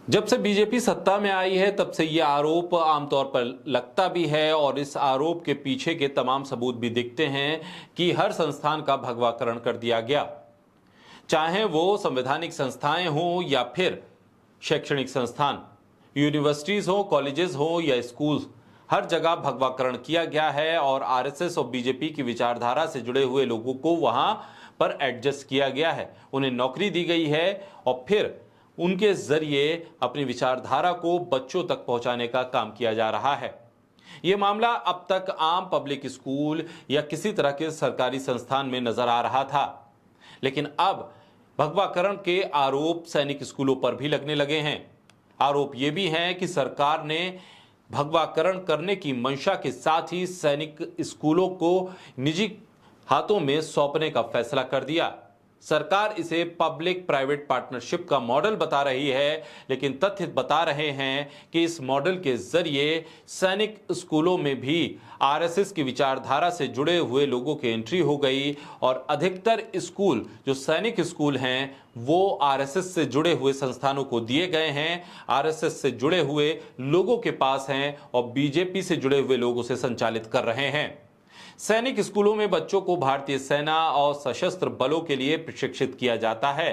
जब से बीजेपी सत्ता में आई है तब से ये आरोप आमतौर पर लगता भी है और इस आरोप के पीछे के तमाम सबूत भी दिखते हैं कि हर संस्थान का भगवाकरण कर दिया गया। चाहे वो संवैधानिक संस्थाएं हों या फिर शैक्षणिक संस्थान, यूनिवर्सिटीज हो, कॉलेजेस हो या स्कूल, हर जगह भगवाकरण किया गया है और आरएसएस और बीजेपी की विचारधारा से जुड़े हुए लोगों को वहां पर एडजस्ट किया गया है। उन्हें नौकरी दी गई है और फिर उनके जरिए अपनी विचारधारा को बच्चों तक पहुंचाने का काम किया जा रहा है। यह मामला अब तक आम पब्लिक स्कूल या किसी तरह के सरकारी संस्थान में नजर आ रहा था, लेकिन अब भगवाकरण के आरोप सैनिक स्कूलों पर भी लगने लगे हैं। आरोप यह भी है कि सरकार ने भगवाकरण करने की मंशा के साथ ही सैनिक स्कूलों को निजी हाथों में सौंपने का फैसला कर दिया। सरकार इसे पब्लिक प्राइवेट पार्टनरशिप का मॉडल बता रही है, लेकिन तथ्य बता रहे हैं कि इस मॉडल के जरिए सैनिक स्कूलों में भी आरएसएस की विचारधारा से जुड़े हुए लोगों की एंट्री हो गई और अधिकतर स्कूल जो सैनिक स्कूल हैं वो आरएसएस से जुड़े हुए संस्थानों को दिए गए हैं, आरएसएस से जुड़े हुए लोगों के पास हैं और बीजेपी से जुड़े हुए लोगों से संचालित कर रहे हैं। सैनिक स्कूलों में बच्चों को भारतीय सेना और सशस्त्र बलों के लिए प्रशिक्षित किया जाता है।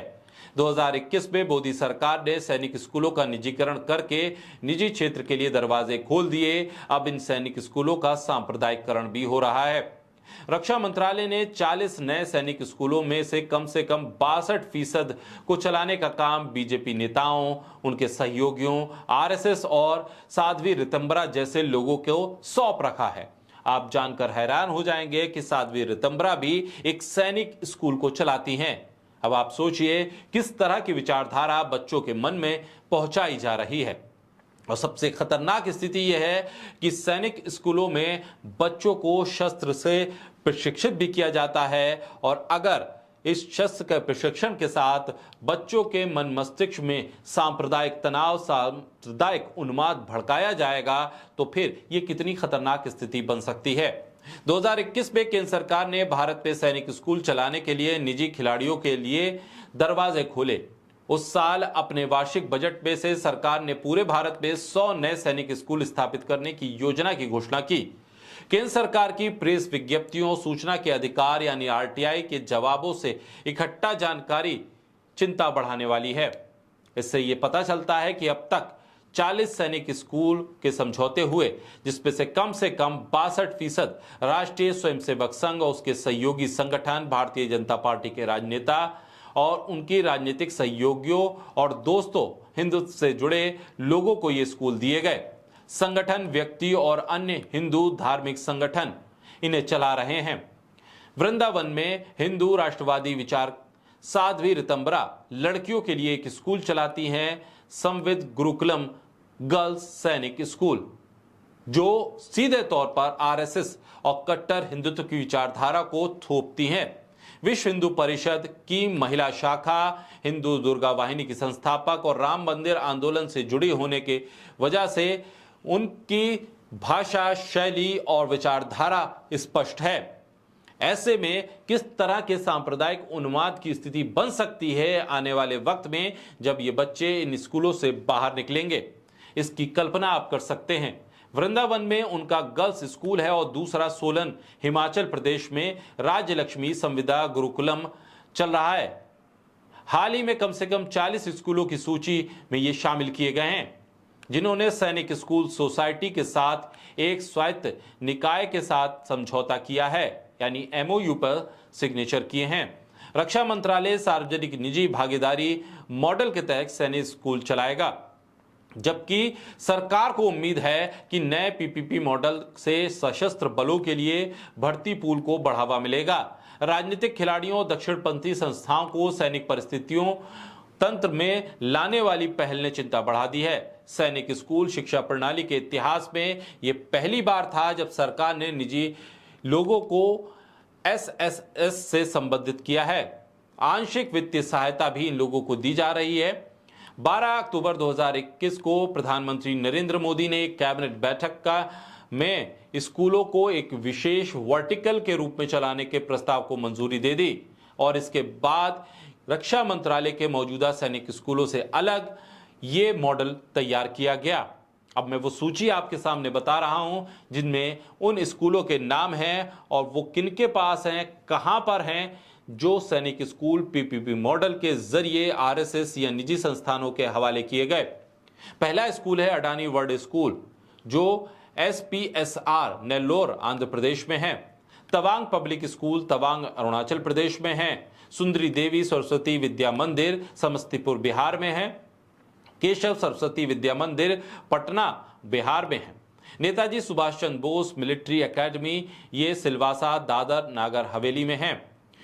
2021 में मोदी सरकार ने सैनिक स्कूलों का निजीकरण करके निजी क्षेत्र के लिए दरवाजे खोल दिए। अब इन सैनिक स्कूलों का सांप्रदायिकरण भी हो रहा है। रक्षा मंत्रालय ने 40 नए सैनिक स्कूलों में से कम 62% को चलाने का काम बीजेपी नेताओं, उनके सहयोगियों, आरएसएस और साध्वी रितंबरा जैसे लोगों को सौंप रखा है। आप जानकर हैरान हो जाएंगे कि साध्वी रितंबरा भी एक सैनिक स्कूल को चलाती हैं। अब आप सोचिए किस तरह की विचारधारा बच्चों के मन में पहुंचाई जा रही है। और सबसे खतरनाक स्थिति यह है कि सैनिक स्कूलों में बच्चों को शस्त्र से प्रशिक्षित भी किया जाता है और अगर इस शस्त्र के प्रशिक्षण के साथ बच्चों के मन मस्तिष्क में सांप्रदायिक तनाव, सांप्रदायिक उन्माद भड़काया जाएगा तो फिर ये कितनी खतरनाक स्थिति बन सकती है। 2021 में केंद्र सरकार ने भारत में सैनिक स्कूल चलाने के लिए निजी खिलाड़ियों के लिए दरवाजे खोले। उस साल अपने वार्षिक बजट में से सरकार ने पूरे भारत में 100 नए सैनिक स्कूल स्थापित करने की योजना की घोषणा की। केंद्र सरकार की प्रेस विज्ञप्तियों, सूचना के अधिकार यानी आरटीआई के जवाबों से इकट्ठा जानकारी चिंता बढ़ाने वाली है। इससे यह पता चलता है कि अब तक 40 सैनिक स्कूल के समझौते हुए, जिसमें से कम 62% राष्ट्रीय स्वयंसेवक संघ और उसके सहयोगी संगठन, भारतीय जनता पार्टी के राजनेता और उनकी राजनीतिक सहयोगियों और दोस्तों, हिंदुत्व से जुड़े लोगों को ये स्कूल दिए गए। संगठन, व्यक्ति और अन्य हिंदू धार्मिक संगठन इन्हें चला रहे हैं। वृंदावन में हिंदू राष्ट्रवादी विचार साध्वी रितंबरा लड़कियों के लिए एक स्कूल चलाती हैं, संविद गुरुकुलम गर्ल्स सैनिक स्कूल, जो सीधे तौर पर आरएसएस और कट्टर हिंदुत्व की विचारधारा को थोपती हैं। विश्व हिंदू परिषद की महिला शाखा, हिंदू दुर्गा वाहिनी की संस्थापक और राम मंदिर आंदोलन से जुड़ी होने की वजह से उनकी भाषा, शैली और विचारधारा स्पष्ट है। ऐसे में किस तरह के सांप्रदायिक उन्माद की स्थिति बन सकती है आने वाले वक्त में जब ये बच्चे इन स्कूलों से बाहर निकलेंगे, इसकी कल्पना आप कर सकते हैं। वृंदावन में उनका गर्ल्स स्कूल है और दूसरा सोलन हिमाचल प्रदेश में राज्य लक्ष्मी संविदा गुरुकुलम चल रहा है। हाल ही में कम से कम 40 स्कूलों की सूची में ये शामिल किए गए हैं जिन्होंने सैनिक स्कूल सोसाइटी के साथ एक स्वायत्त निकाय के साथ समझौता किया है, यानी एमओयू पर सिग्नेचर किए हैं। रक्षा मंत्रालय सार्वजनिक निजी भागीदारी मॉडल के तहत सैनिक स्कूल चलाएगा, जबकि सरकार को उम्मीद है कि नए पीपीपी मॉडल से सशस्त्र बलों के लिए भर्ती पूल को बढ़ावा मिलेगा। राजनीतिक खिलाड़ियों, दक्षिणपंथी संस्थाओं को सैनिक परिस्थितियों तंत्र में लाने वाली पहल ने चिंता बढ़ा दी है। सैनिक स्कूल शिक्षा प्रणाली के इतिहास में यह पहली बार था जब सरकार ने निजी लोगों को एसएसएस से संबंधित किया है। आंशिक वित्तीय सहायता भी इन लोगों को दी जा रही है। 12 अक्टूबर 2021 को प्रधानमंत्री नरेंद्र मोदी ने एक कैबिनेट बैठक में स्कूलों को एक विशेष वर्टिकल के रूप में चलाने के प्रस्ताव को मंजूरी दे दी और इसके बाद रक्षा मंत्रालय के मौजूदा सैनिक स्कूलों से अलग ये मॉडल तैयार किया गया। अब मैं वो सूची आपके सामने बता रहा हूं जिनमें उन स्कूलों के नाम हैं और वो किनके पास हैं, कहां पर हैं, जो सैनिक स्कूल पीपीपी मॉडल के जरिए आरएसएस या निजी संस्थानों के हवाले किए गए। पहला स्कूल है अडानी वर्ल्ड स्कूल, जो एसपीएसआर नेल्लोर आंध्र प्रदेश में है। तवांग पब्लिक स्कूल तवांग अरुणाचल प्रदेश में है। सुंदरी देवी सरस्वती विद्या मंदिर समस्तीपुर बिहार में है। केशव सरस्वती विद्या मंदिर पटना बिहार में है। नेताजी सुभाष चंद्र बोस मिलिट्री एकेडमी ये सिलवासा दादर नागर हवेली में है।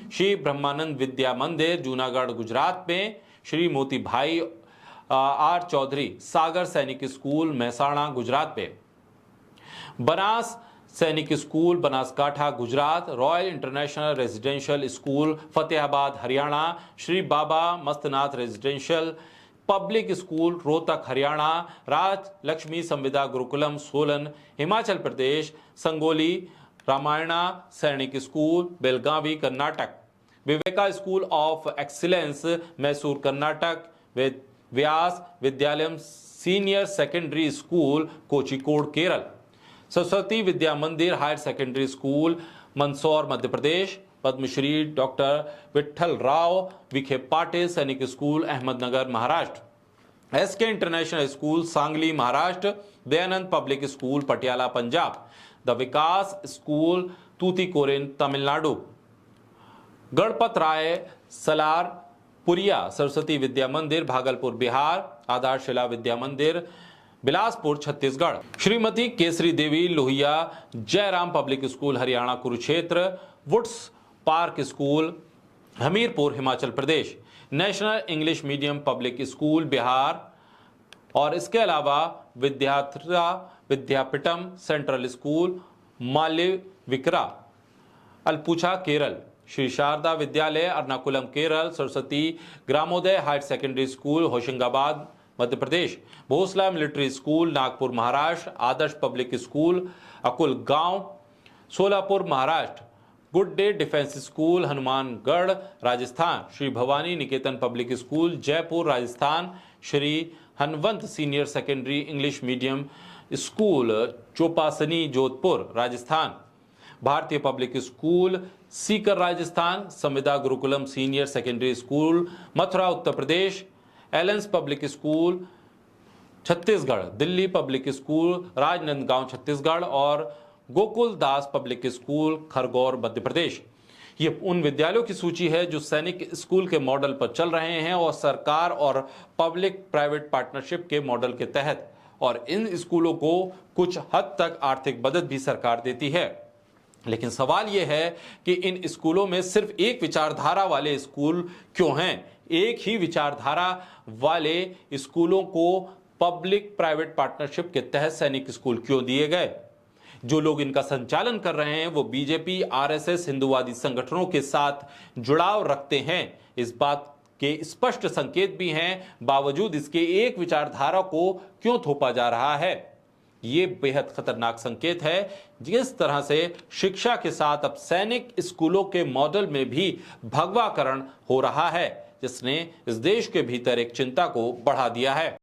श्री ब्रह्मानंद विद्या मंदिर जूनागढ़ गुजरात में। श्री मोती भाई आर चौधरी सागर सैनिक स्कूल महसाणा गुजरात में। Banas Sainik school Banaskantha Gujarat. Royal international residential school Fatehabad Haryana. Shri Baba Mastnath residential public school Rohtak Haryana. Raj Laxmi Samvida Gurukulam Solan Himachal Pradesh. Sangoli Ramayana Sainik school Belagavi Karnataka. Viveka school of excellence Mysore Karnataka. Vyasa Vidyalayam senior secondary school Kozhikode Kerala. Saraswati Vidya Mandir higher secondary school Mandsaur Madhya Pradesh. Padmashri doctor Vithal Rao Vikhe Patil Sainik school Ahmednagar Maharashtra. SK international school Sangli Maharashtra. Dayanand public school Patiala Punjab. The Vikas school Tuticorin Tamil Nadu. Ganpat Rai Salar Puria Saraswati Vidya Mandir Bhagalpur Bihar. Aadharshila Vidya Mandir Bilaspur Chhattisgarh. Shrimati Kesari Devi Lohia Jairam public school Haryana Kurukshetra. Woods park school Hamirpur Himachal Pradesh. National English medium public school Bihar. और इसके अलावा Vidyadhiraja Vidyapeetham central school Mavelikara Alappuzha Kerala. Shri Sharada Vidyalaya Ernakulam Kerala. Saraswati Gramodaya higher secondary school Hoshangabad Madhya Pradesh. Bhosla military school Nagpur Maharashtra. Adarsh public school Akul Gaon Solapur Maharashtra. Good day defence school Hanumangarh Rajasthan. Shri Bhawani Niketan public school Jaipur Rajasthan. Shri Hanwant senior secondary English medium school Chopasni Jodhpur Rajasthan. Bhartiya public school Sikar Rajasthan. Samvida Gurukulam senior secondary school Mathura Uttar Pradesh. Allen's public school Chhattisgarh. Delhi public school Rajnandgaon Chhattisgarh. और Gokul Das public school Khargone Madhya Pradesh. ये उन विद्यालयों की सूची है जो सैनिक school के मॉडल पर चल रहे हैं और सरकार और पब्लिक प्राइवेट पार्टनरशिप के मॉडल के तहत। और इन स्कूलों को कुछ हद तक आर्थिक मदद भी सरकार देती है। लेकिन सवाल यह है कि इन स्कूलों में सिर्फ एक विचारधारा वाले स्कूल क्यों हैं? एक ही विचारधारा वाले स्कूलों को पब्लिक प्राइवेट पार्टनरशिप के तहत सैनिक स्कूल क्यों दिए गए? जो लोग इनका संचालन कर रहे हैं वो बीजेपी आरएसएस हिंदूवादी संगठनों के साथ जुड़ाव रखते हैं। इस बात के स्पष्ट संकेत भी हैं, बावजूद इसके एक विचारधारा को क्यों थोपा जा रहा है? ये बेहद खतरनाक संकेत है। जिस तरह से शिक्षा के साथ अब सैनिक स्कूलों के मॉडल में भी भगवाकरण हो रहा है, जिसने इस देश के भीतर एक चिंता को बढ़ा दिया है।